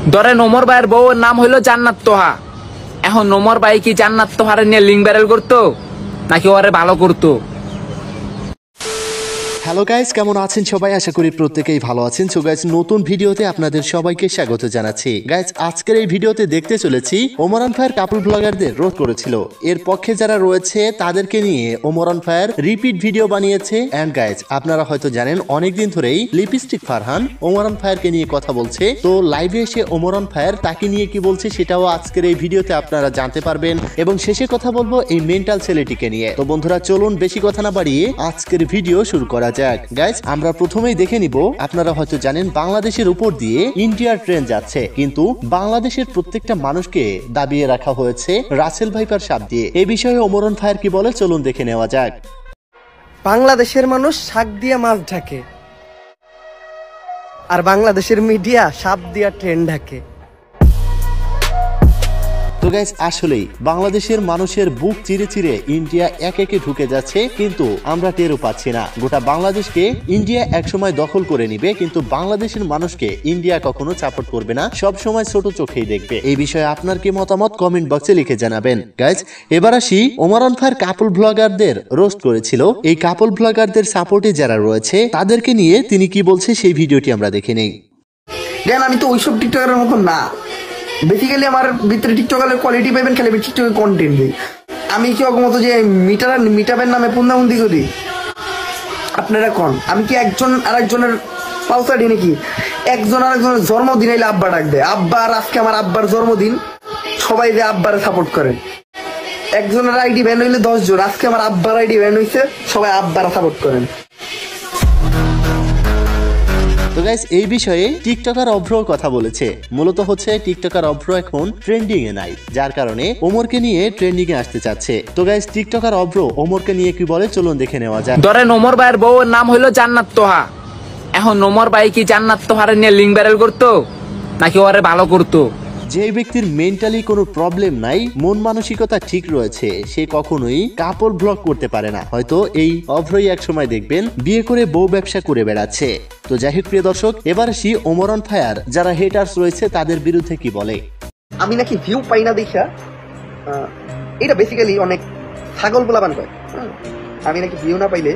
ধরেন ওমর ভাইয়ের বউয়ের নাম হইলো জান্নাত তোহা। এখন ওমর ভাই কি জান্নাত তোহারে নিয়ে লিঙ্ক ভাইরাল করতো নাকি ওরে ভালো করতো? হ্যালো গাইস, কেমন আছেন সবাই? আশা করি প্রত্যেকেই ভালো আছেন। সো গাইস, নতুন ভিডিওতে আপনাদের সবাইকে স্বাগত জানাচ্ছি। গাইস, আজকের এই ভিডিওতে দেখতে চলেছি ওমরান ভাইয়ের কাপল ব্লগারদের রোধ করেছিল। এর পক্ষে যারা রয়েছে তাদেরকে নিয়ে ওমরান ভাইয়ের রিপিট ভিডিও বানিয়েছে। এন্ড গাইস, আপনারা হয়তো জানেন অনেকদিন ধরেই লিপস্টিক ফারহান ওমরান ভাইয়েরকে নিয়ে কথা বলছে। তো লাইভে এসে ওমরান ভাইয়ের তাকে নিয়ে কি বলছে সেটাও আজকের এই ভিডিওতে আপনারা জানতে পারবেন। এবং শেষে কথা বলবো এই মেন্টাল ছেলেটিকে নিয়ে। তো বন্ধুরা, চলুন বেশি কথা না বাড়িয়ে আজকের ভিডিও শুরু করা যাক। গাইস, আমরা প্রথমেই দেখে নিব, আপনারা হয়তো জানেন বাংলাদেশের উপর দিয়ে ইন্ডিয়ার ট্রেন যাচ্ছে, কিন্তু বাংলাদেশের প্রত্যেকটা মানুষকে দাবিয়ে রাখা হয়েছে রাসেল ভাইপার সাপ দিয়ে। এই বিষয়ে ওমরান ভাইয়ের কি বলে চলুন দেখে নেওয়া যাক। বাংলাদেশের মানুষ শাক দিয়ে মাছ ঢাকে, আর বাংলাদেশের মিডিয়া সাপ দিয়া ট্রেন ঢাকে। তো গাইস, আসলেই বাংলাদেশের মানুষের বুক চিরে চিরে ইন্ডিয়া এক একে ঢুকে যাচ্ছে, কিন্তু আমরা টেরও পাচ্ছি না। গোটা বাংলাদেশকে ইন্ডিয়া একসময় দখল করে নিবে, কিন্তু বাংলাদেশের মানুষকে ইন্ডিয়া কখনো সাপোর্ট করবে না, সব সময় ছোট চোখেই দেখবে। এই বিষয়ে আপনার কি মতামত কমেন্ট বক্সে লিখে জানাবেন। গাইস, এবার আসি ওমরান ভাইয়ের কাপল ব্লগারদের রোস্ট করেছিল। এই কাপল ব্লগারদের সাপোর্টে যারা রয়েছে তাদেরকে নিয়ে তিনি কি বলছে সেই ভিডিওটি আমরা দেখে নেই। আমি তো ওইসব টিকটকের মতো না। বেসিক্যালি আমার ভিতরে টিকটকের কোয়ালিটি পাইবেন খালি টিকটকের কন্টেন্ট দিই। আমি কি অগমত যে মিটাবের নামে পুন্দাবন্দি করি? আপনারা কোন আমি কি একজন আরেকজনের পালসাডি নাকি? একজন আরেকজনের জন্মদিন এলে আব্বা ডাক দেয়। আব্বার আজকে আমার আব্বার জন্মদিন, সবাই যে আব্বারে সাপোর্ট করেন। একজনের আইডি ব্যান হইলে 10 জন, আজকে আমার আব্বার আইডি ব্যান হইছে, সবাই আব্বারা সাপোর্ট করেন। তো গাইস, এই বিষয়ে টিকটকার অভ্র কথা বলেছে। মূলত হচ্ছে টিকটকার অভ্র এখন ট্রেন্ডিং এ নাই, যার কারণে ওমরকে নিয়ে ট্রেন্ডিং এ আসতে চাচ্ছে। তো গাইস, টিকটকার অভ্র ওমরকে নিয়ে কি বলে চলুন দেখে নেওয়া যাক। ধরেন ওমর ভাইয়ের বউয়ের নাম হইলো জান্নাত তোহা। এখন ওমর ভাই কি জান্নাত তোহারে নিয়ে লিঙ্ক ভাইরাল করতো নাকি ওরে ভালো করতো? যে ব্যক্তির মেন্টালি কোনো প্রবলেম নাই, মন মানসিকতা ঠিক রয়েছে, সে কখনোই কাপল ব্লগ করতে পারে না। হয়তো এই অভ্রই এক সময় দেখবেন বিয়ে করে বউ ব্যবসা করে বেড়াচ্ছে। তো যাই হোক প্রিয় দর্শক, এবার আসি ওমরান ভাইয়ার যারা হেটার্স রয়েছে তাদের বিরুদ্ধে কি বলে। আমি নাকি ভিউ পাই না দেখা এটা বেসিক্যালি অনেক ছাগল পোলাপান করে। আমি নাকি ভিউ না পাইলে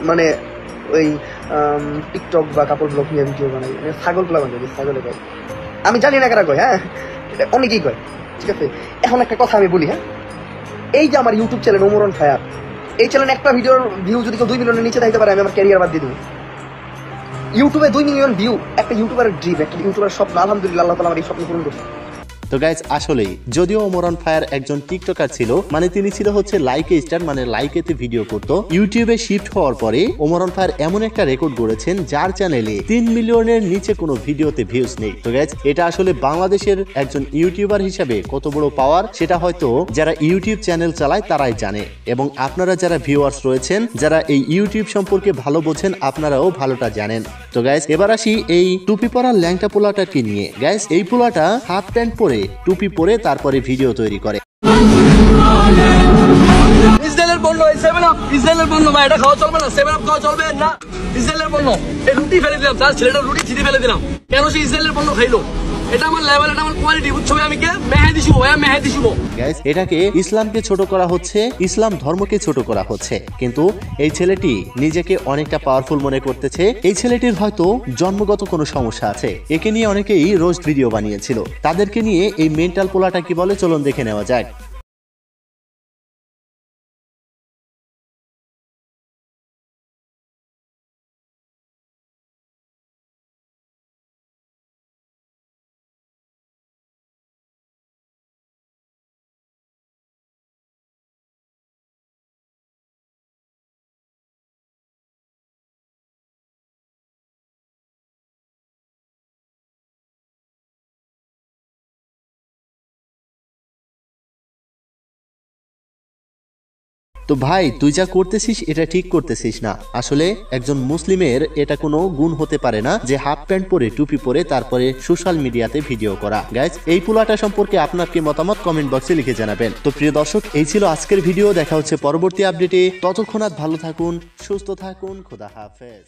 মানে ওই টিকটক বা কাপড় ব্লগ নিয়ে ভিডিও বানাই, ছাগল পোলাপান করে, ছাগলে কয়। আমি জানি না কারা কয়, হ্যাঁ অনেকেই কয়, ঠিক আছে। এখন একটা কথা আমি বলি, হ্যাঁ, এই যে আমার ইউটিউব চ্যানেল ওমরান ভাইয়ার, এই চ্যানেলে একটা ভিডিওর ভিউ যদি কেউ 2 মিলিয়নের নিচে থাকতে পারে, আমি আমার ক্যারিয়ার বাদ দিয়ে দেবো। ইউটিউবে 2 মিলিয়ন ভিউ একটা ইউটিউবারের ড্রিম, একটা ইউটিউবারের স্বপ্ন। আলহামদুলিল্লাহ, আল্লাহ তাআলা আমার এই স্বপ্ন পূরণ করছে। তো গাইজ, আসলেই যদিও ওমরান ভাইয়ার একজন টিকটকার ছিল, মানে তিনি ছিল হচ্ছে লাইকে স্টার, মানে লাইকেতে ভিডিও করতো। ইউটিউবে শিফট হওয়ার পরে ওমরান ভাইয়ার এমন একটা রেকর্ড গড়েছেন যার চ্যানেলে 3 মিলিয়নের নিচে কোনো ভিডিওতে ভিউজ নেই। তো গাইজ, এটা আসলে বাংলাদেশের একজন ইউটিউবার হিসাবে কত বড় পাওয়ার সেটা হয়তো যারা ইউটিউব চ্যানেল চালায় তারাই জানে। এবং আপনারা যারা ভিউয়ার্স রয়েছেন, যারা এই ইউটিউব সম্পর্কে ভালো বোঝেন, আপনারাও ভালোটা জানেন। তো গাইজ, এবার আসি এই টুপি পরা ল্যাংটা পোলাটাকে নিয়ে। গাইজ, এই পোলাটা হাফ প্যান্ট পরে টুপি পরে তারপরে ভিডিও তৈরি করে। ইসরায়েলের পণ্য, এই 7 আপ ইসরায়েলের পণ্য, ভাই এটা খাওয়া চলবে না, 7 আপ খাওয়া চলবে না। ইসরায়েলের পণ্য, এই রুটি ফেলে দিলাম, তার ছেলেটা রুটি ছিঁড়ে ফেলে দিলাম, কেন সে ইসরায়েলের পণ্য খাইলো? এটা আমার লেভেল, এটা আমার কোয়ালিটি, বুঝছো? আমি কে মেহেদি শুভ, মেহেদি শুভ। গাইস, এটাকে ইসলামকে ছোট করা হচ্ছে, ইসলাম ধর্মকে ছোট করা হচ্ছে, কিন্তু এই ছেলেটি নিজেকে অনেকটা পাওয়ারফুল মনে করতেছে। এই ছেলেটির হয়তো জন্মগত কোনো সমস্যা আছে। একে নিয়ে অনেকেই রোস্ট ভিডিও বানিয়েছিল। তাদেরকে নিয়ে এই মেন্টাল পোলাটা কি বলে চলুন দেখে নেওয়া যাক। তো ভাই, তুই যা করতেছিস এটা ঠিক করতেছিস না। আসলে একজন মুসলিমের এটা কোনো গুণ হতে পারে না যে হাফ প্যান্ট পরে টুপি পরে তারপরে সোশ্যাল মিডিয়াতে ভিডিও করা। গাইস, এই পোলাটা সম্পর্কে আপনার কি মতামত কমেন্ট বক্সে লিখে জানাবেন। তো প্রিয় দর্শক, এই ছিল আজকের ভিডিও। দেখা হচ্ছে পরবর্তী আপডেটে। ততক্ষণ ভালো থাকুন, সুস্থ থাকুন, খোদা হাফেজ।